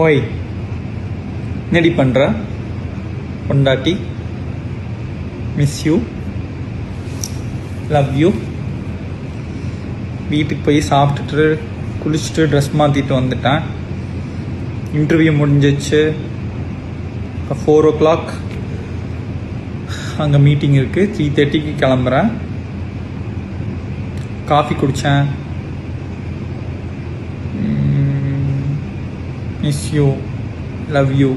ஓய் என்னடி பண்ணுற பொண்டாட்டி? Miss you, love you. வீட்டுக்கு போய் சாப்பிட்டுட்டு குளிச்சுட்டு ட்ரெஸ் மாற்றிட்டு வந்துட்டேன். இன்டர்வியூ முடிஞ்சிச்சு. இப்போ 4 o'clock அங்கே மீட்டிங் இருக்குது. 3:30 கிளம்புறேன். காஃபி குடித்தேன். Miss you, love you,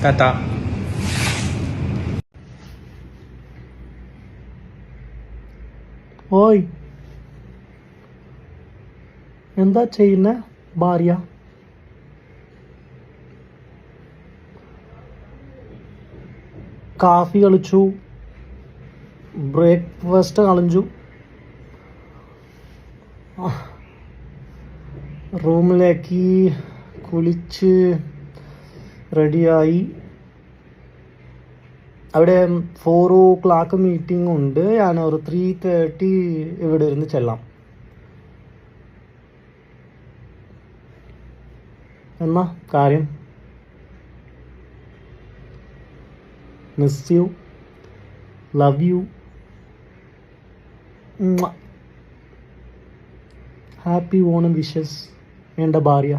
tata. ഓയ് എന്താ ചെയ്യുന്ന ഭാര്യ? കാഫി കളിച്ചു, ബ്രേക്ക്ഫാസ്റ്റ് കളഞ്ഞു, റൂമിലേക്ക് കുളിച്ച് റെഡിയായി. അവിടെ 4 o'clock മീറ്റിംഗ് ഉണ്ട്. ഞാൻ ഒരു 3:30 ഇവിടെ ഇരുന്ന് ചെല്ലാം. എന്നാ കാര്യം? Miss you, love you, happy Onam wishes എൻ്റെ ഭാര്യ.